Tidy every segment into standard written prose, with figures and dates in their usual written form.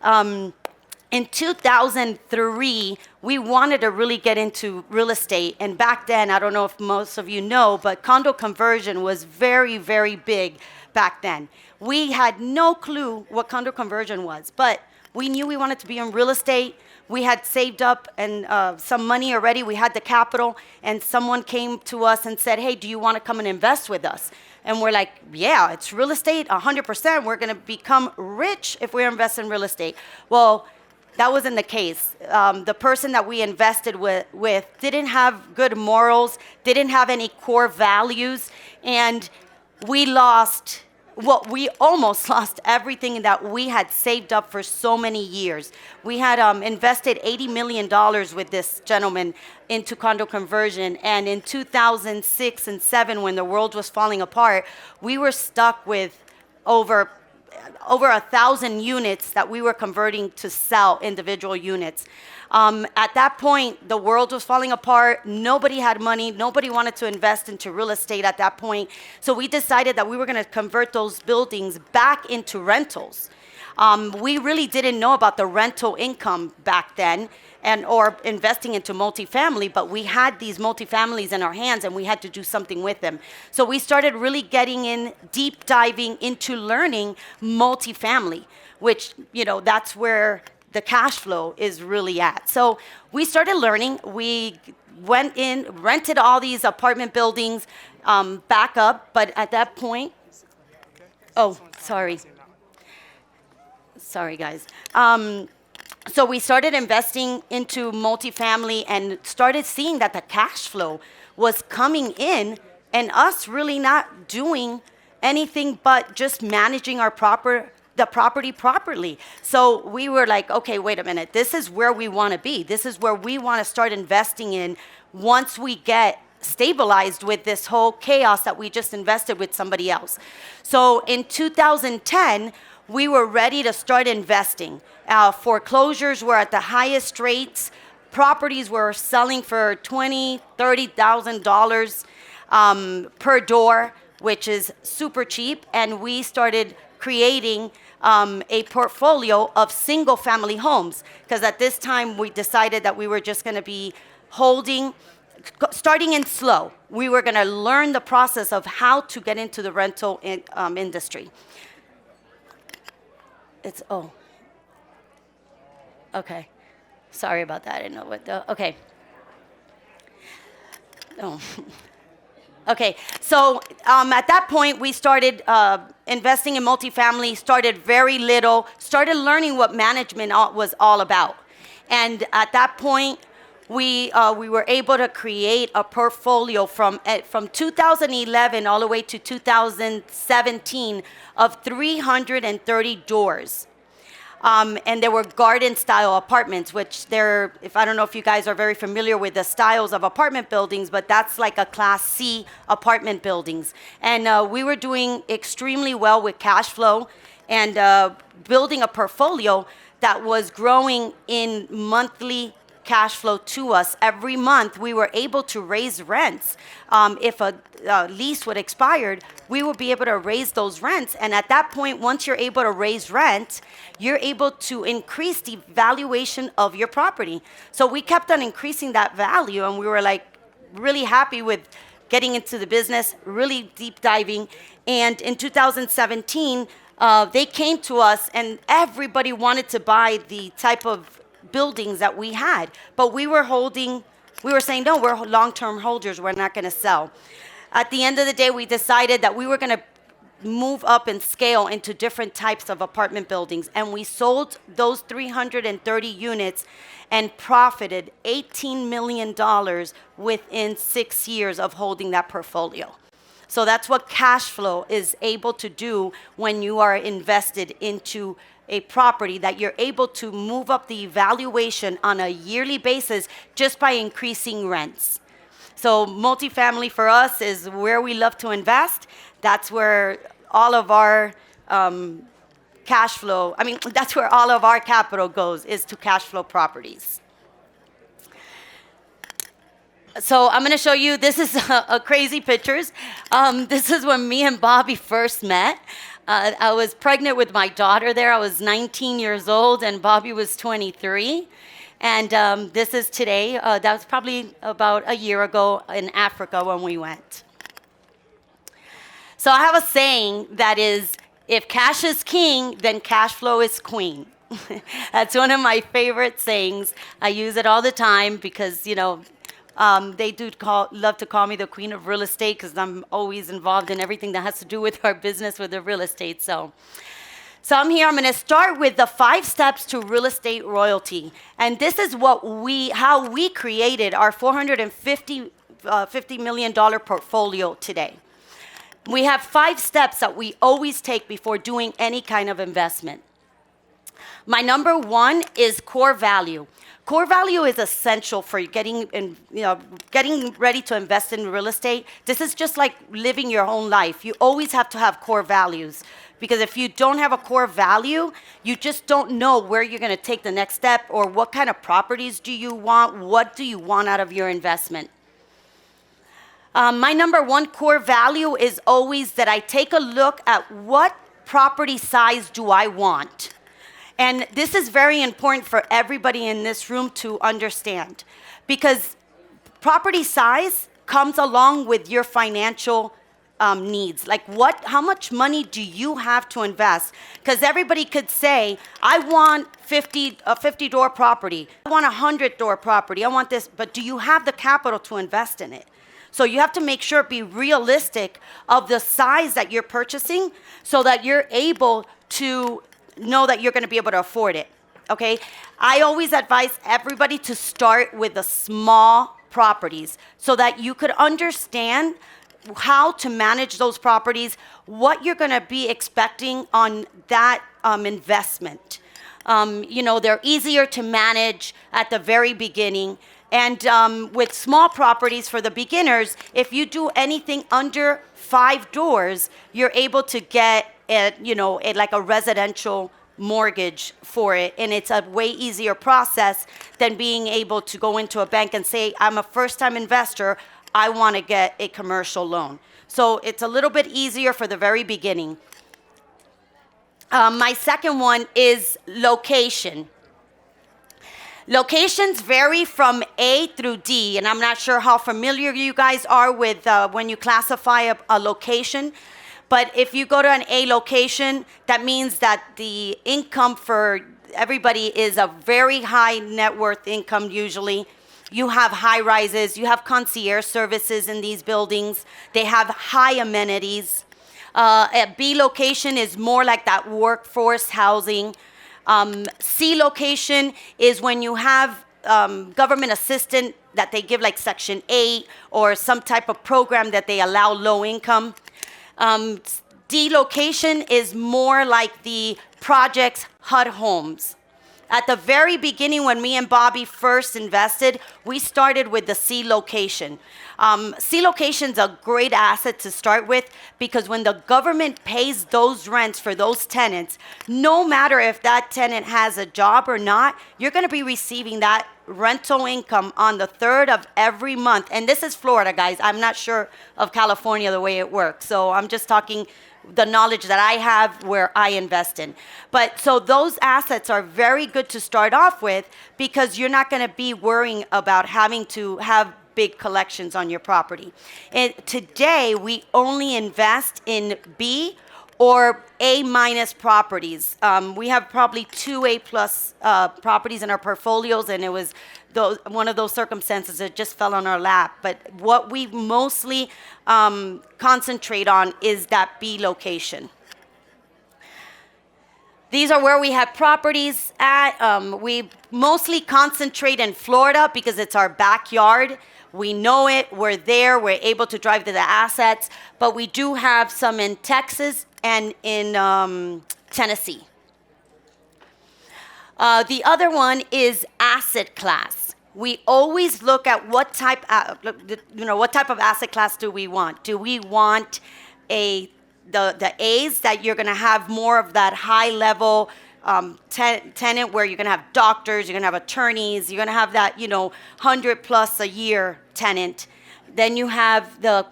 In 2003, we wanted to really get into real estate. And back then, I don't know if most of you know, but condo conversion was very, very big back then. We had no clue what condo conversion was, but we knew we wanted to be in real estate. We had saved up and some money already. We had the capital, and someone came to us and said, "Hey, do you want to come and invest with us?" And we're like, "Yeah, it's real estate, 100%. We're going to become rich if we invest in real estate." Well, that wasn't the case. The person that we invested with didn't have good morals, didn't have any core values, and we lost. Well, we almost lost everything that we had saved up for so many years. We had invested $80 million with this gentleman into condo conversion. And in 2006 and 7, when the world was falling apart, we were stuck with over 1,000 units that we were converting to sell individual units. At that point, the world was falling apart. Nobody had money. Nobody wanted to invest into real estate at that point. So we decided that we were going to convert those buildings back into rentals. We really didn't know about the rental income back then or investing into multifamily, but we had these multifamilies in our hands and we had to do something with them. So we started really getting in, deep diving into learning multifamily, which, that's where the cash flow is really at. So we started learning. We went in, rented all these apartment buildings back up, but at that point, sorry guys. So we started investing into multifamily and started seeing that the cash flow was coming in and us really not doing anything but just managing the property properly. So we were like, okay, wait a minute. This is where we want to be. This is where we want to start investing in once we get stabilized with this whole chaos that we just invested with somebody else. So in 2010, we were ready to start investing. Foreclosures were at the highest rates. Properties were selling for $20,000, $30,000 per door, which is super cheap. And we started creating a portfolio of single-family homes, because at this time we decided that we were just going to be starting in slow. We were going to learn the process of how to get into the rental industry. Okay. Sorry about that. I didn't know okay. Oh. Okay, so at that point, we started investing in multifamily, started very little, started learning what management was all about. And at that point, we were able to create a portfolio from 2011 all the way to 2017 of 330 doors. And there were garden-style apartments, which I don't know if you guys are very familiar with the styles of apartment buildings, but that's like a Class C apartment buildings. And we were doing extremely well with cash flow and building a portfolio that was growing in monthly cash flow to us. Every month, we were able to raise rents. If a lease would expire, we would be able to raise those rents. And at that point, once you're able to raise rent, you're able to increase the valuation of your property. So we kept on increasing that value, and we were like really happy with getting into the business, really deep diving. And in 2017, they came to us, and everybody wanted to buy the type of buildings that we had, but we were saying, no, we're long-term holders, we're not going to sell. At the end of the day, we decided that we were going to move up and scale into different types of apartment buildings, and we sold those 330 units and profited $18 million within 6 years of holding that portfolio. So that's what cash flow is able to do when you are invested into a property, that you're able to move up the valuation on a yearly basis just by increasing rents. So multifamily for us is where we love to invest. That's where all of our cash flow, that's where all of our capital goes, is to cash flow properties. So I'm going to show you, this is a crazy pictures. This is when me and Bobby first met. I was pregnant with my daughter there. I was 19 years old, and Bobby was 23. And this is today. That was probably about a year ago in Africa when we went. So I have a saying that is, if cash is king, then cash flow is queen. That's one of my favorite sayings. I use it all the time because, they love to call me the queen of real estate because I'm always involved in everything that has to do with our business with the real estate. So I'm here. I'm going to start with the 5 steps to real estate royalty. And this is how we created our $450 million portfolio today. We have 5 steps that we always take before doing any kind of investment. My number 1 is core value. Core value is essential for getting ready to invest in real estate. This is just like living your own life. You always have to have core values, because if you don't have a core value, you just don't know where you're going to take the next step, or what kind of properties do you want, what do you want out of your investment. My number 1 core value is always that I take a look at what property size do I want. And this is very important for everybody in this room to understand, because property size comes along with your financial needs. Like how much money do you have to invest? Because everybody could say, I want a 50-door property. I want a 100-door property. I want this. But do you have the capital to invest in it? So you have to make sure be realistic of the size that you're purchasing so that you're able to know that you're going to be able to afford it, okay? I always advise everybody to start with the small properties so that you could understand how to manage those properties, what you're going to be expecting on that investment. They're easier to manage at the very beginning. And with small properties for the beginners, if you do anything under 5 doors, you're able to get like a residential mortgage for it. And it's a way easier process than being able to go into a bank and say, I'm a first-time investor, I want to get a commercial loan. So it's a little bit easier for the very beginning. My second one is location. Locations vary from A through D, and I'm not sure how familiar you guys are with when you classify a location. But if you go to an A location, that means that the income for everybody is a very high net worth income usually. You have high rises, you have concierge services in these buildings. They have high amenities. A B location is more like that workforce housing. C location is when you have government assistance that they give, like Section 8 or some type of program that they allow low income. D location is more like the projects HUD homes. At the very beginning, when me and Bobby first invested, we started with the C location. C location's a great asset to start with, because when the government pays those rents for those tenants, no matter if that tenant has a job or not, you're going to be receiving that rental income on the 3rd of every month. And this is Florida, guys. I'm not sure of California the way it works. So I'm just talking the knowledge that I have where I invest in. But so those assets are very good to start off with, because you're not going to be worrying about having to have big collections on your property. And today we only invest in B or A- properties. We have probably 2 A+ properties in our portfolios, and it was one of those circumstances that just fell on our lap. But what we mostly concentrate on is that B location. These are where we have properties at. We mostly concentrate in Florida because it's our backyard. We know it, we're there, we're able to drive to the assets, but we do have some in Texas and in Tennessee. The other one is asset class. We always look at what type of asset class do we want? Do we want the A's, that you're going to have more of that high level tenant where you're going to have doctors, you're going to have attorneys, you're going to have that 100+ a year tenant. Then you have the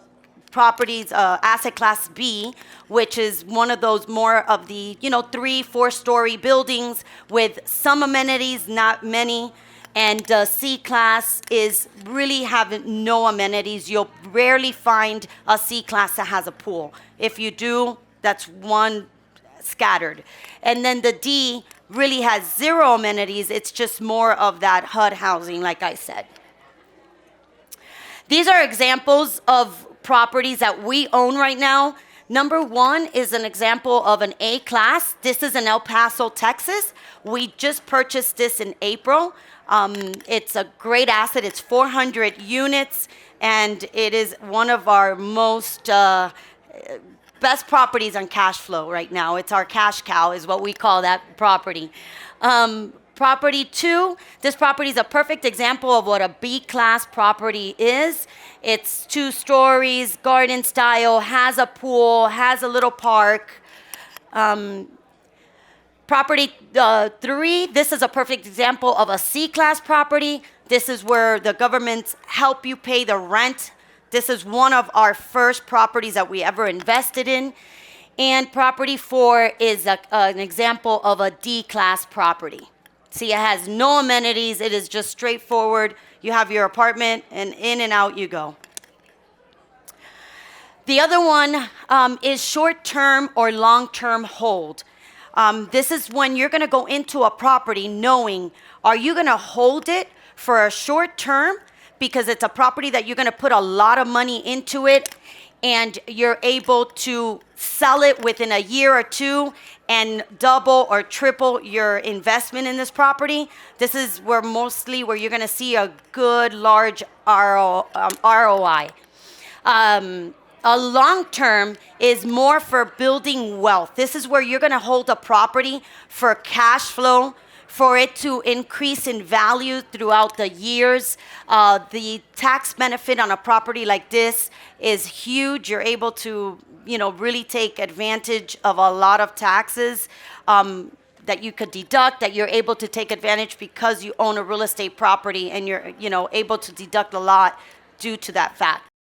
properties, asset class B, which is one of those more of the, 3-4 story buildings with some amenities, not many. And C class is really having no amenities. You'll rarely find a C class that has a pool. If you do, that's one scattered. And then the D really has 0 amenities. It's just more of that HUD housing, like I said. These are examples of properties that we own right now. Number 1 is an example of an A class. This is in El Paso, Texas. We just purchased this in April. It's a great asset. It's 400 units, and it is one of our most best properties on cash flow right now. It's our cash cow is what we call that property. Property 2, this property is a perfect example of what a B-class property is. It's 2 stories, garden style, has a pool, has a little park. Property 3, this is a perfect example of a C-class property. This is where the governments help you pay the rent. This is one of our first properties that we ever invested in. And property 4 is an example of a D-class property. See, it has no amenities. It is just straightforward. You have your apartment, and in and out you go. The other one is short-term or long-term hold. This is when you're going to go into a property knowing, are you going to hold it for a short term because it's a property that you're going to put a lot of money into it, and you're able to sell it within a year or 2 and double or triple your investment in this property. This is where you're going to see a good large ROI. A long term is more for building wealth. This is where you're going to hold a property for cash flow, for it to increase in value throughout the years. The tax benefit on a property like this is huge. You're able to, really take advantage of a lot of taxes that you could deduct, that you're able to take advantage because you own a real estate property, and you're, able to deduct a lot due to that fact.